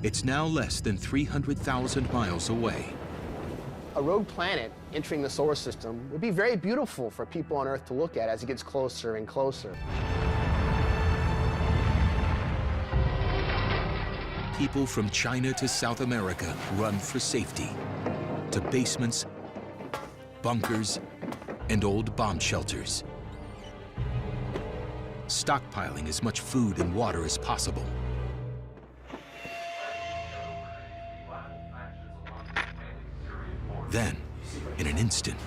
It's now less than 300,000 miles away. A rogue planet entering the solar system would be very beautiful for people on Earth to look at as it gets closer and closer. People from China to South America run for safety, to basements, bunkers, and old bomb shelters, stockpiling as much food and water as possible. Then, in an instant,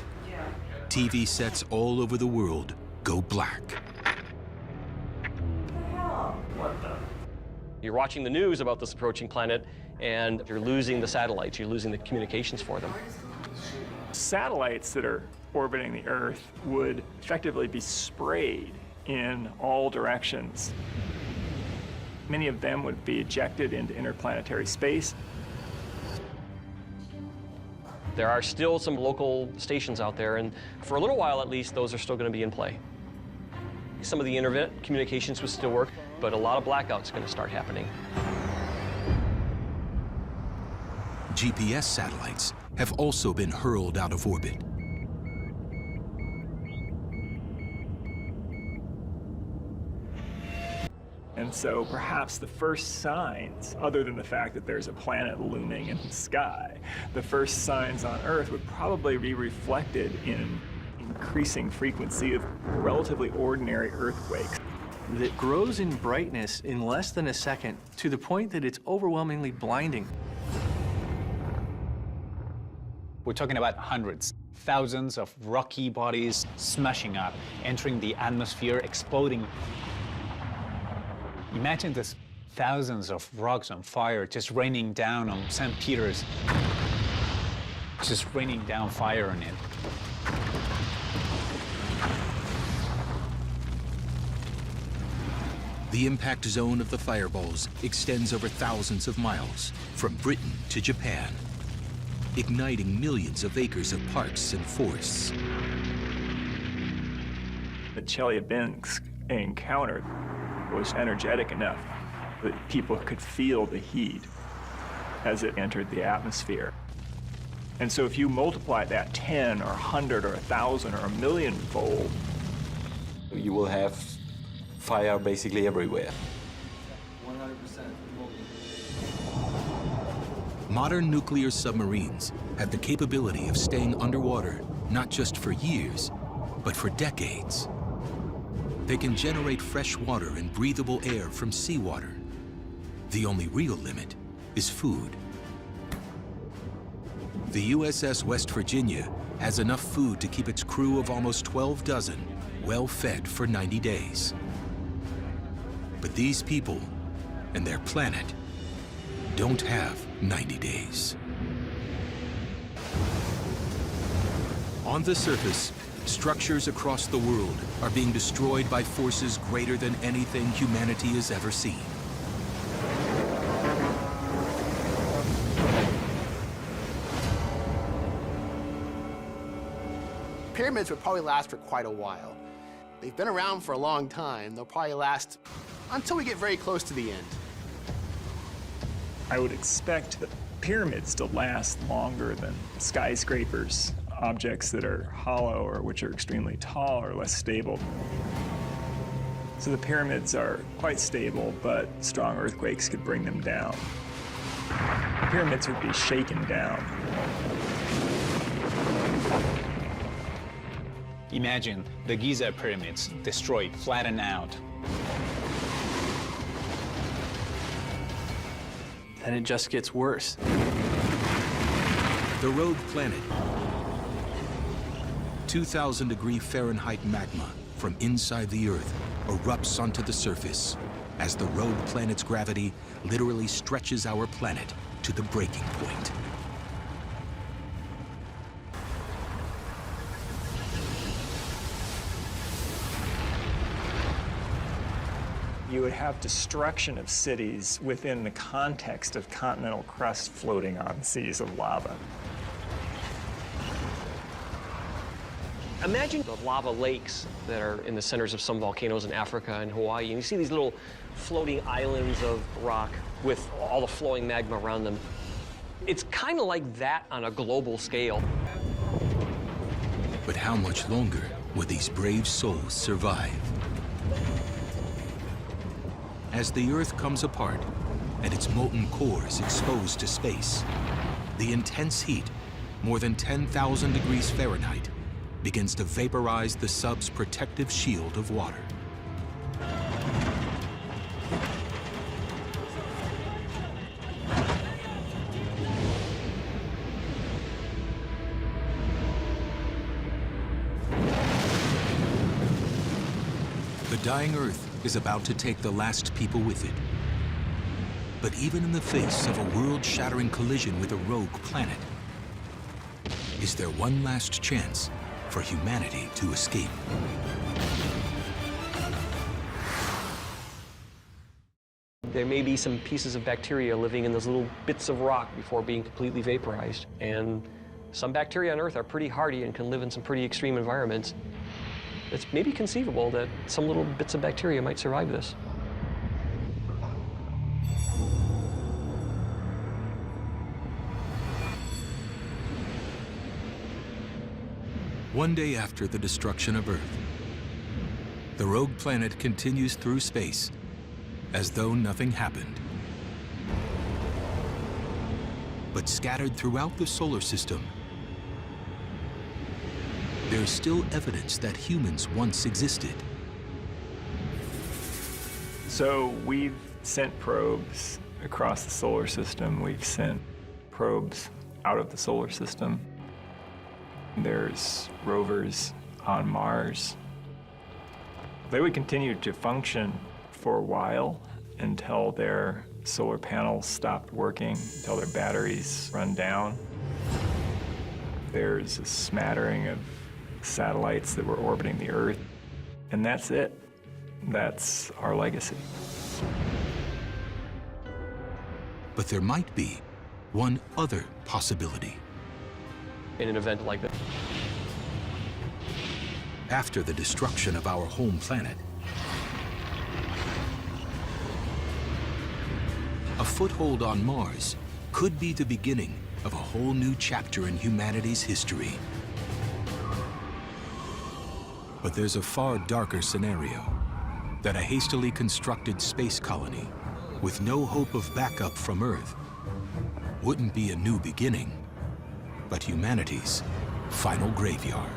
TV sets all over the world go black. You're watching the news about this approaching planet, and you're losing the satellites, you're losing the communications for them. Satellites that are orbiting the Earth would effectively be sprayed in all directions. Many of them would be ejected into interplanetary space. There are still some local stations out there, and for a little while at least, those are still going to be in play. Some of the internet communications would still work, but a lot of blackouts are going to start happening. GPS satellites have also been hurled out of orbit. And so perhaps the first signs, other than the fact that there's a planet looming in the sky, the first signs on Earth would probably be reflected in increasing frequency of relatively ordinary earthquakes. That grows in brightness in less than a second to the point that it's overwhelmingly blinding. We're talking about hundreds, thousands of rocky bodies smashing up, entering the atmosphere, exploding. Imagine this thousands of rocks on fire just raining down on St. Peter's, just raining down fire on it. The impact zone of the fireballs extends over thousands of miles, from Britain to Japan, igniting millions of acres of parks and forests. The Chelyabinsk encounter was energetic enough that people could feel the heat as it entered the atmosphere. And so if you multiply that 10 or 100 or 1,000 or 1,000,000-fold, you will have fire basically everywhere. 100%. Modern nuclear submarines have the capability of staying underwater not just for years, but for decades. They can generate fresh water and breathable air from seawater. The only real limit is food. The USS West Virginia has enough food to keep its crew of almost 12 dozen well fed for 90 days. But these people and their planet don't have 90 days. On the surface, structures across the world are being destroyed by forces greater than anything humanity has ever seen. Pyramids would probably last for quite a while. They've been around for a long time. They'll probably last until we get very close to the end. I would expect the pyramids to last longer than skyscrapers, objects that are hollow or which are extremely tall or less stable. So the pyramids are quite stable, but strong earthquakes could bring them down. The pyramids would be shaken down. Imagine the Giza pyramids destroyed, flattened out. And it just gets worse. The rogue planet. 2,000-degree Fahrenheit magma from inside the Earth erupts onto the surface as the rogue planet's gravity literally stretches our planet to the breaking point. You would have destruction of cities within the context of continental crust floating on seas of lava. Imagine the lava lakes that are in the centers of some volcanoes in Africa and Hawaii, and you see these little floating islands of rock with all the flowing magma around them. It's kind of like that on a global scale. But how much longer will these brave souls survive? As the Earth comes apart and its molten core is exposed to space, the intense heat, more than 10,000 degrees Fahrenheit, begins to vaporize the sub's protective shield of water. The dying Earth is about to take the last people with it. But even in the face of a world-shattering collision with a rogue planet, is there one last chance for humanity to escape? There may be some pieces of bacteria living in those little bits of rock before being completely vaporized. And some bacteria on Earth are pretty hardy and can live in some pretty extreme environments. It's maybe conceivable that some little bits of bacteria might survive this. One day after the destruction of Earth, the rogue planet continues through space as though nothing happened. But scattered throughout the solar system, there's still evidence that humans once existed. So we've sent probes across the solar system. We've sent probes out of the solar system. There's rovers on Mars. They would continue to function for a while until their solar panels stopped working, until their batteries run down. There's a smattering of satellites that were orbiting the Earth, and that's it. That's our legacy. But there might be one other possibility. In an event like this. After the destruction of our home planet, a foothold on Mars could be the beginning of a whole new chapter in humanity's history. But there's a far darker scenario, that a hastily constructed space colony with no hope of backup from Earth wouldn't be a new beginning, but humanity's final graveyard.